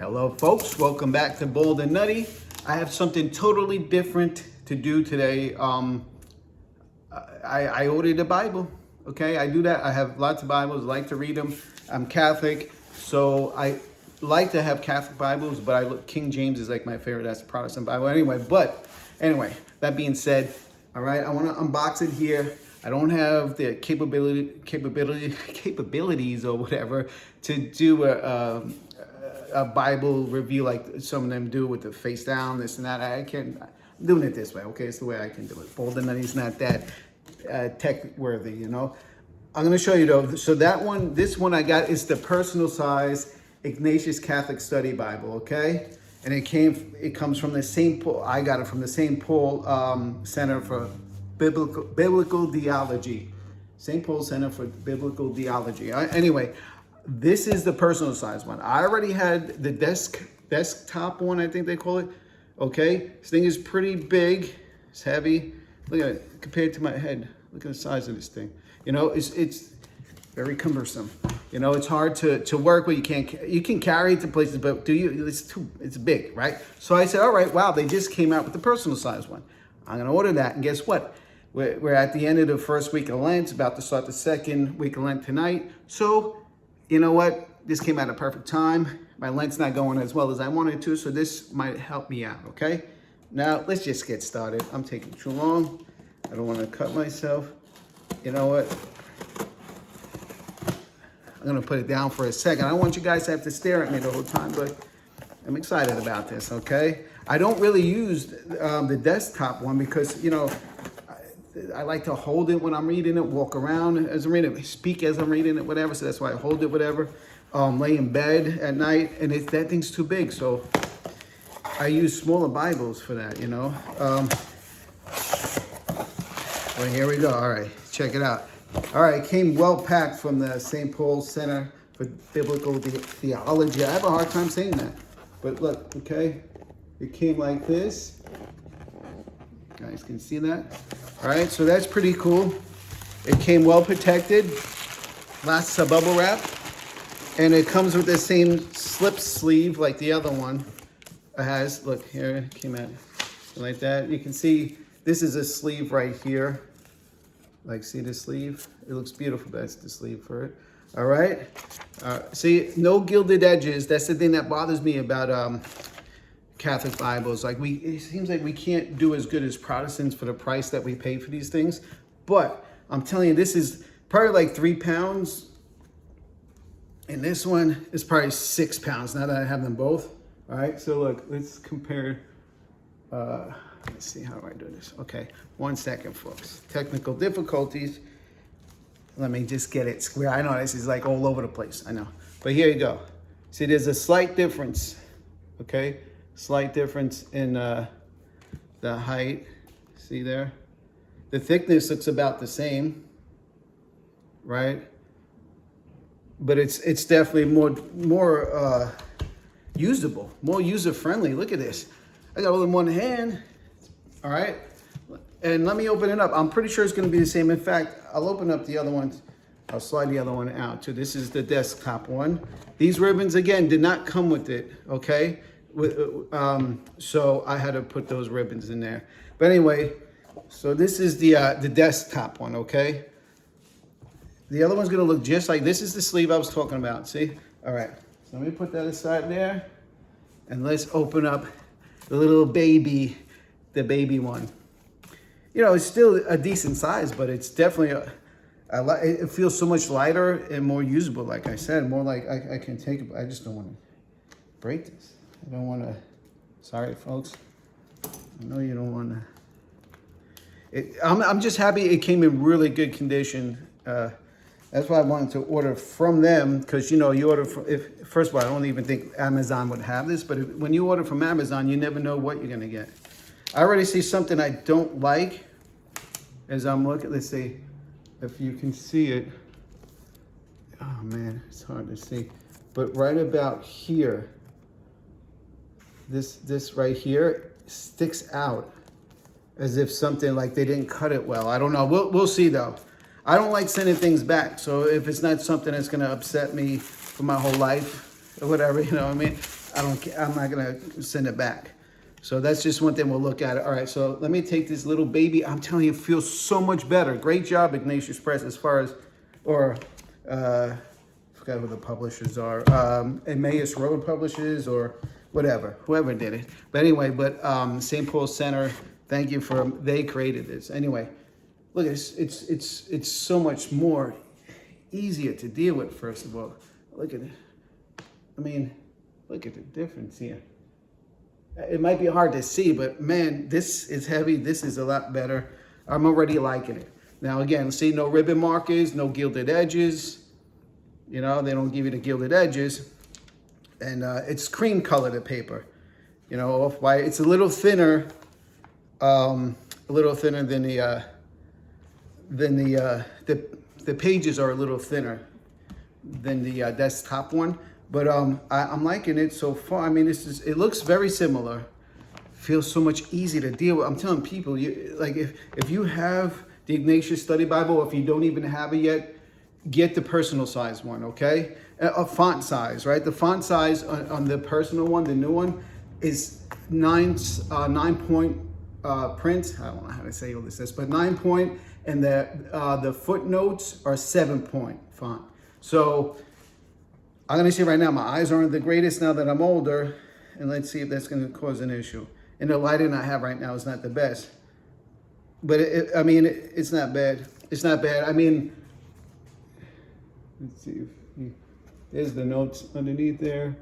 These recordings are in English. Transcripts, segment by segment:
Hello folks, welcome back to Bold and Nutty. I have something totally different to do today. I ordered a Bible, okay? I do that. I have lots of Bibles, I like to read them. I'm Catholic, so I like to have Catholic Bibles, but King James is like my favorite. That's the Protestant Bible anyway. That being said, all right, I want to unbox it here. I don't have the capabilities or whatever to do a Bible review like some of them do with the face down, this and that. I'm doing it this way, okay? It's the way I can do it. Bold and Nutty's not that tech worthy, you know? I'm gonna show you though. So this one I got is the personal size Ignatius Catholic Study Bible, okay? And it comes from the St. Paul, I got it from the St. Paul Center for Biblical Theology. St. Paul Center for Biblical Theology. Anyway, this is the personal size one. I already had the desktop one, I think they call it. Okay, this thing is pretty big. It's heavy. Look at it compared to my head. Look at the size of this thing. You know, it's very cumbersome. You know, it's hard to work with. You can carry it to places, but it's big, right? So I said, all right, wow, they just came out with the personal size one. I'm gonna order that, and guess what? We're at the end of the first week of Lent, about to start the second week of Lent tonight. So, you know what? This came at a perfect time. My Lent's not going as well as I wanted to, so this might help me out, okay? Now, let's just get started. I'm taking too long. I don't want to cut myself. You know what? I'm going to put it down for a second. I don't want you guys to have to stare at me the whole time, but I'm excited about this, okay? I don't really use the desktop one because, you know, I like to hold it when I'm reading it, walk around as I'm reading it, speak as I'm reading it, whatever. So that's why I hold it, whatever. Lay in bed at night, and that thing's too big. So I use smaller Bibles for that, you know. Well, here we go. All right, check it out. All right, it came well packed from the St. Paul Center for Biblical Theology. I have a hard time saying that, but look, okay. It came like this. You guys can see that. All right, so that's pretty cool. It came well protected. Lots of bubble wrap. And it comes with the same slip sleeve like the other one has. Look, here it came out like that. You can see this is a sleeve right here. Like, see the sleeve? It looks beautiful. That's the sleeve for it. All right. See, no gilded edges. That's the thing that bothers me about Catholic Bibles. Like it seems like we can't do as good as Protestants for the price that we pay for these things. But I'm telling you, this is probably like £3. And this one is probably £6 now that I have them both. All right, so look, let's compare. Let's see, how do I do this? Okay, 1 second, folks. Technical difficulties. Let me just get it square. I know this is like all over the place, I know. But here you go. See, there's a slight difference, okay? Slight difference in the height. See there? The thickness looks about the same, right? But it's definitely more usable, more user-friendly. Look at this. I got all in one hand. All right. And let me open it up. I'm pretty sure it's going to be the same. In fact, I'll open up the other one. I'll slide the other one out too. This is the desktop one. These ribbons, again, did not come with it, okay? So I had to put those ribbons in there. But anyway, so this is the desktop one, okay? The other one's gonna look just like, this is the sleeve I was talking about, see? All right, so let me put that aside there. And let's open up the little baby, the baby one. You know, it's still a decent size, but it's definitely, it feels so much lighter and more usable, like I said, more like I can take it, I just don't wanna break this. I don't wanna, sorry folks. I know you don't wanna. I'm just happy it came in really good condition. That's why I wanted to order from them, because, you know, you order from, first of all, I don't even think Amazon would have this, but when you order from Amazon, you never know what you're going to get. I already see something I don't like as I'm looking. Let's see if you can see it. Oh, man, it's hard to see. But right about here, this right here sticks out as if something like they didn't cut it well. I don't know. We'll see, though. I don't like sending things back. So if it's not something that's going to upset me for my whole life or whatever, you know what I mean? I'm not gonna send it back. So that's just one thing we'll look at. All right, so let me take this little baby. I'm telling you, it feels so much better. Great job, Ignatius Press, as far as, or I forgot who the publishers are. Emmaus Road Publishers or whatever, whoever did it. But anyway, St. Paul Center, thank you they created this. Anyway, look, it's so much more easier to deal with, first of all. Look at it. I mean, look at the difference here. It might be hard to see, but man, this is heavy. This is a lot better. I'm already liking it. Now, again, see, no ribbon markers, no gilded edges. You know, they don't give you the gilded edges. And it's cream color, the paper. You know, off-white. It's a little thinner than the pages are a little thinner than the desktop one. But I'm liking it so far. I mean, it looks very similar. Feels so much easier to deal with. I'm telling people, like if you have the Ignatius Study Bible, or if you don't even have it yet, get the personal size one, okay? A font size, right? The font size on the personal one, the new one, is 9-point print. I don't know how to say all this, but 9-point, and the footnotes are 7-point font. So I'm going to say right now, my eyes aren't the greatest now that I'm older, and let's see if that's going to cause an issue. And the lighting I have right now is not the best. But, it's not bad. It's not bad. I mean, let's see. There's the notes underneath there.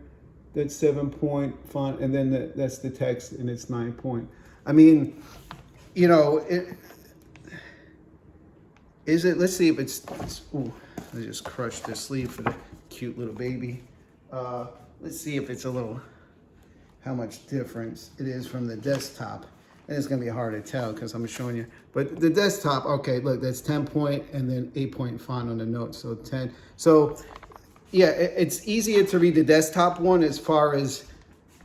That's 7-point font, and then that's the text, and it's 9-point. I mean, you know, let's see if it's ooh, I just crushed the sleeve for the cute little baby. Let's see if it's how much difference it is from the desktop. And it's gonna be hard to tell because I'm showing you. But the desktop, okay, look, that's 10-point and then 8-point font on the notes, so 10. So yeah, it's easier to read the desktop one as far as,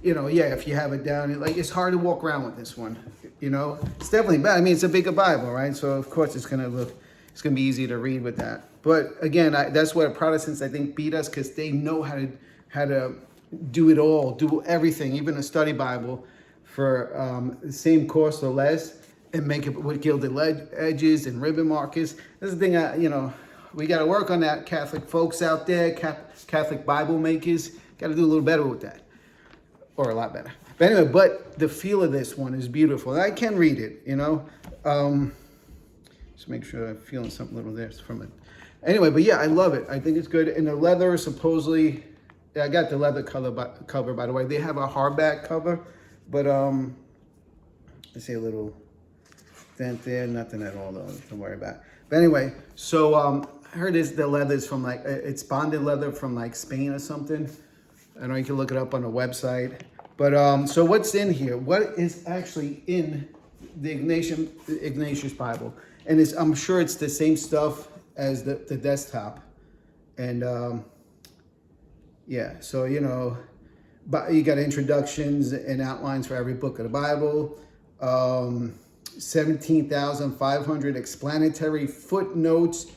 you know, yeah, if you have it down, it's hard to walk around with this one, you know. It's definitely bad. I mean, it's a bigger Bible, right? So of course it's gonna be easy to read with that. But again, that's where Protestants, I think, beat us, because they know how to do it all, do everything, even a study Bible for the same cost or less, and make it with gilded edges and ribbon markers. This is the thing, you know, we got to work on that, Catholic folks out there, Catholic Bible makers. Got to do a little better with that, or a lot better. But anyway, the feel of this one is beautiful. And I can read it, you know. Just make sure I'm feeling something little there from it. Anyway, but yeah, I love it. I think it's good. And the leather, supposedly, I got the leather cover, by the way. They have a hardback cover, but I see a little dent there. Nothing at all, though. Don't worry about it. But anyway, so I heard the leather's from it's bonded leather from Spain or something. I know you can look it up on the website. But so what's in here? What is actually in the Ignatius Bible? And I'm sure it's the same stuff as the desktop. And yeah, so, you know, you got introductions and outlines for every book of the Bible. 17,500 explanatory footnotes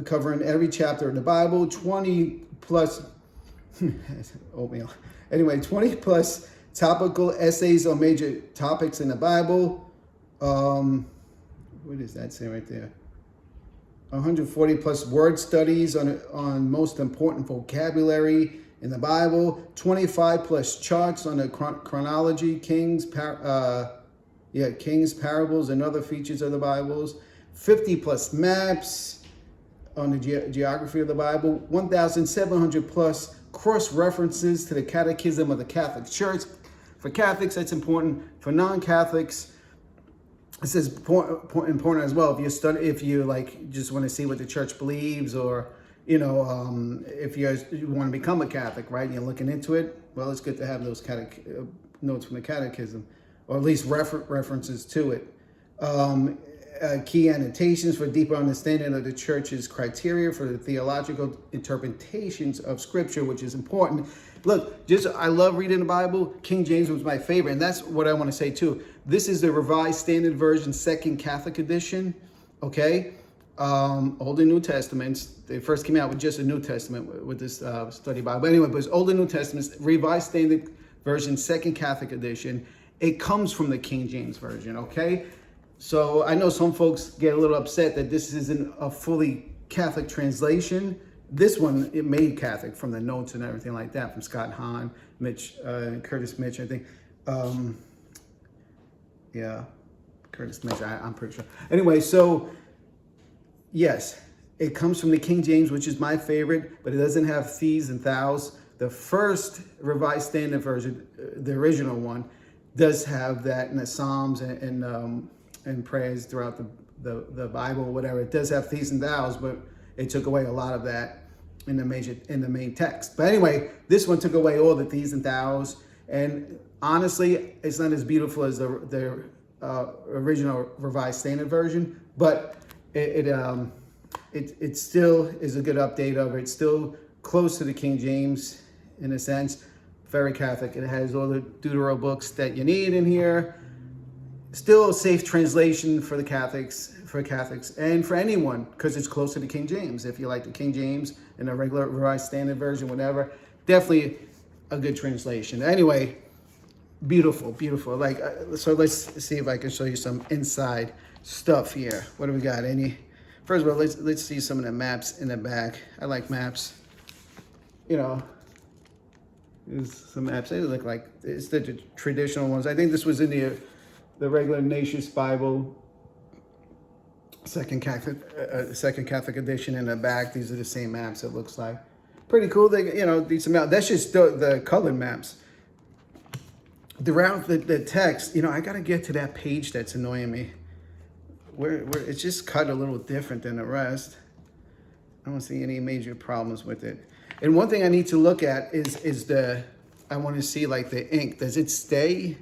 covering every chapter of the Bible. 20 plus oatmeal. Anyway, 20 plus topical essays on major topics in the Bible. What does that say right there? 140 plus word studies on most important vocabulary in the Bible. 25 plus charts on the chronology, Kings, parables, and other features of the Bibles. 50 plus maps on the geography of the Bible. 1,700 plus cross references to the Catechism of the Catholic Church. For Catholics, that's important. For non-Catholics, this is important as well. If you just want to see what the church believes, or if you want to become a Catholic, right? And you're looking into it. Well, it's good to have those notes from the Catechism, or at least references to it. Key annotations for deeper understanding of the church's criteria for the theological interpretations of Scripture, which is important. Look, I love reading the Bible. King James was my favorite, and that's what I want to say too. This is the Revised Standard Version, Second Catholic Edition, okay? Old and New Testaments. They first came out with just a New Testament with this study Bible. But anyway, but it's Old and New Testaments, Revised Standard Version, Second Catholic Edition. It comes from the King James Version, okay? So I know some folks get a little upset that this isn't a fully Catholic translation. This one, it made Catholic from the notes and everything like that, from Scott Hahn, Mitch, Curtis Mitch, I think. Yeah, Curtis Mitch, I'm pretty sure. Anyway, so yes, it comes from the King James, which is my favorite, but it doesn't have these and thous. The first Revised Standard Version, the original one, does have that in the Psalms and prayers throughout the Bible, whatever. It does have these and thous, but it took away a lot of that in the main text. But anyway, this one took away all the these and thous, and honestly, it's not as beautiful as the original Revised Standard Version, but it still is a good update of it. It's still close to the King James in a sense. Very Catholic. It has all the Deutero books that you need in here. Still a safe translation for Catholics, and for anyone, because it's close to the King James. If you like the King James and the regular Revised Standard Version, whatever, definitely a good translation. Anyway, beautiful, beautiful. Like, so let's see if I can show you some inside stuff here. What do we got? First of all, let's see some of the maps in the back. I like maps. You know, there's some maps. They look like it's the traditional ones. I think this was in the regular Ignatius Bible, second Catholic edition in the back. These are the same maps. It looks like pretty cool. They, you know, these maps. That's just the colored maps. Throughout the text, you know, I got to get to that page that's annoying me. Where it's just cut a little different than the rest. I don't see any major problems with it. And one thing I need to look at is I want to see like the ink. Does it stay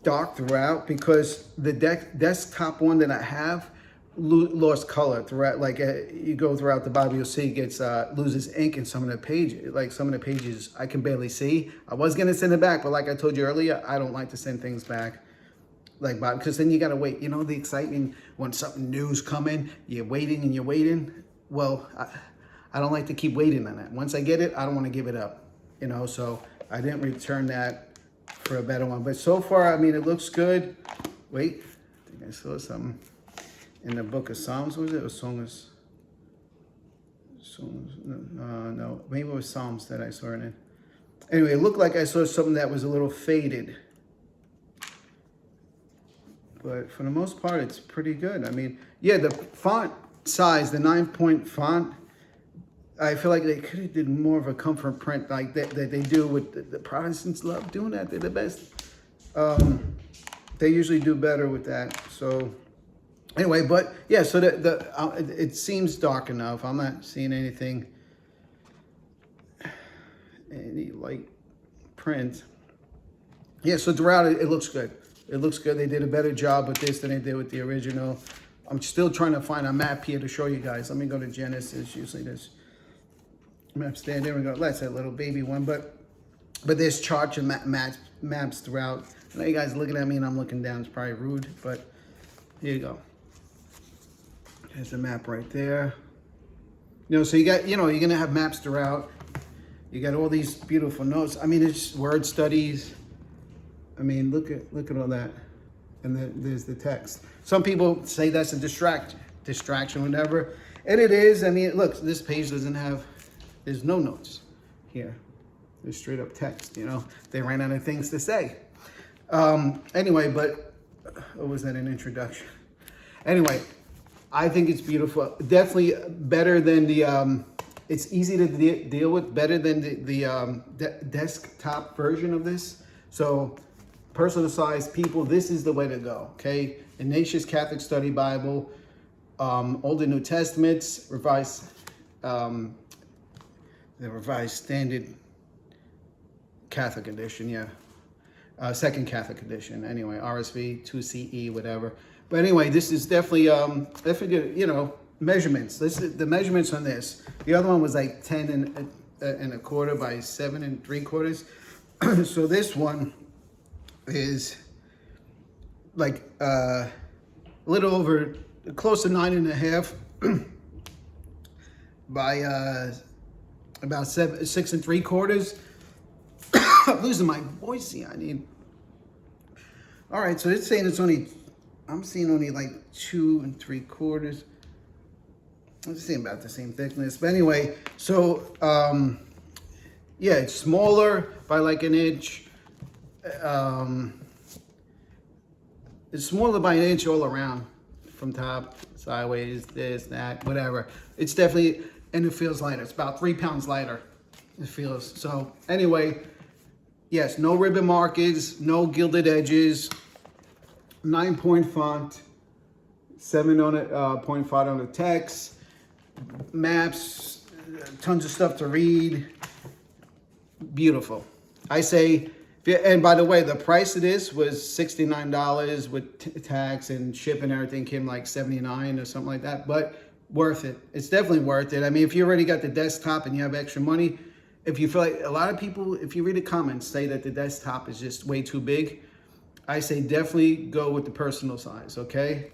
dark throughout? Because the desktop one that I have lost color throughout. Like you go throughout the Bible, you'll see it gets loses ink in some of the pages. Like some of the pages I can barely see. I was gonna send it back, but like I told you earlier, I don't like to send things back. Like, because then you gotta wait. You know the excitement when something new's coming. You're waiting and you're waiting. Well, I don't like to keep waiting on that. Once I get it, I don't want to give it up. You know, so I didn't return that for a better one. But so far, I mean, it looks good. Wait, I think I saw something in the book of Psalms. Was it? Or Songs? No, maybe it was Psalms that I saw in it. Anyway, it looked like I saw something that was a little faded. But for the most part, it's pretty good. I mean, yeah, the font size, the 9-point font, I feel like they could have did more of a comfort print like that they do with the Protestants love doing that. They're the best. They usually do better with that. So anyway, but yeah, so it seems dark enough. I'm not seeing any light print. Yeah, so throughout it looks good. It looks good. They did a better job with this than they did with the original. I'm still trying to find a map here to show you guys. Let me go to Genesis. Usually there's maps there. There we go. That's that little baby one. But there's charts and maps throughout. I know you guys are looking at me and I'm looking down. It's probably rude, but here you go. There's a map right there. You know, so you got, you know, you're going to have maps throughout. You got all these beautiful notes. I mean, it's word studies. I mean, look at all that. And then there's the text. Some people say that's a distraction, whatever. And it is. I mean, look, this page doesn't have, there's no notes here. There's straight up text, you know. They ran out of things to say. Anyway, but, what was that, an introduction? Anyway, I think it's beautiful. Definitely better than the, it's easy to deal with, better than the desktop version of this. So, personal size people, this is the way to go, okay? Ignatius Catholic Study Bible, Old and New Testaments, revised, the Revised Standard Catholic Edition, yeah. Second Catholic Edition, anyway, RSV, 2CE, whatever. But anyway, this is definitely, you know, measurements. This is the measurements on this. The other one was like 10 and a quarter by 7 3/4. So this one is like a little over, close to 9.5 by about 6 3/4. I'm losing my voice here. All right, so it's saying I'm seeing only like 2 3/4. I'm just saying about the same thickness. But anyway, so yeah, it's smaller by like an inch. It's smaller by an inch all around, from top, sideways, this, that, whatever. It's definitely, and it feels lighter. It's about 3 pounds lighter. It feels. So anyway, yes, no ribbon markings, no gilded edges, 9-point font, 7.5 on the text, maps, tons of stuff to read. Beautiful. I say, and by the way, the price of this was $69 with tax and shipping and everything, came like $79 or something like that, but worth it. It's definitely worth it. I mean, if you already got the desktop and you have extra money, if you feel like, a lot of people, if you read the comments, say that the desktop is just way too big, I say definitely go with the personal size, okay?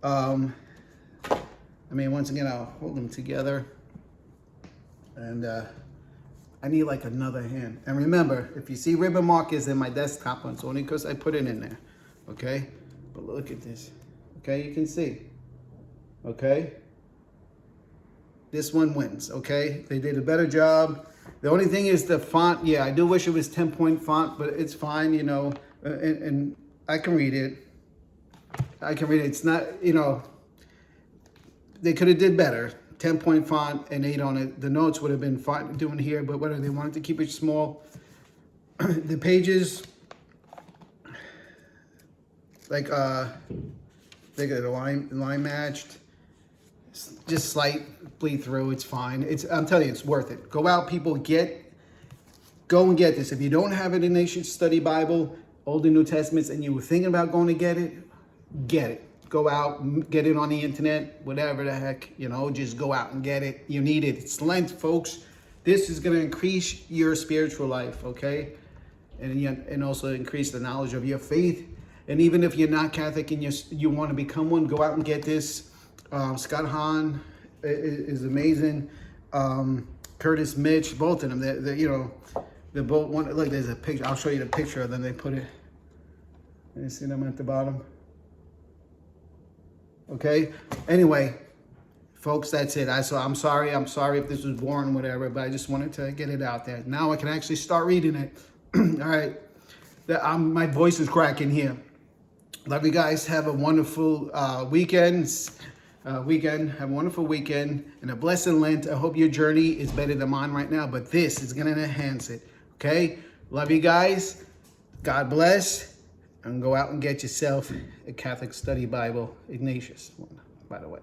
I mean, once again, I'll hold them together. And I need like another hand. And remember, if you see ribbon markers in my desktop one, it's only because I put it in there, okay? But look at this, okay? You can see, okay? This one wins, okay? They did a better job. The only thing is the font. Yeah, I do wish it was 10-point font, but it's fine, you know, and I can read it. I can read it. It's not, you know, they could have did better. 10-point font and 8 on it. The notes would have been fine doing here, but whatever, they wanted to keep it small. The pages, like they got a line matched. Just slight bleed through. It's fine. I'm telling you, it's worth it. Go out, people. Go and get this. If you don't have an Ignatius Study Bible, Old and New Testaments, and you were thinking about going to get it. Go out, get it on the internet, whatever the heck, you know, just go out and get it. You need it. It's Lent, folks. This is going to increase your spiritual life, okay? And also increase the knowledge of your faith. And even if you're not Catholic and you want to become one, go out and get this. Scott Hahn is amazing. Curtis Mitch, both of them. They're you know, they're both one. Look, there's a picture. I'll show you the picture of them. They put it. You see them at the bottom. Okay. Anyway, folks, that's it. I'm sorry if this was boring, whatever, but I just wanted to get it out there. Now I can actually start reading it. All right. My voice is cracking here. Love you guys. Have a wonderful weekend. Have a wonderful weekend and a blessed Lent. I hope your journey is better than mine right now, but this is going to enhance it. Okay. Love you guys. God bless. And go out and get yourself a Catholic Study Bible, Ignatius one, by the way.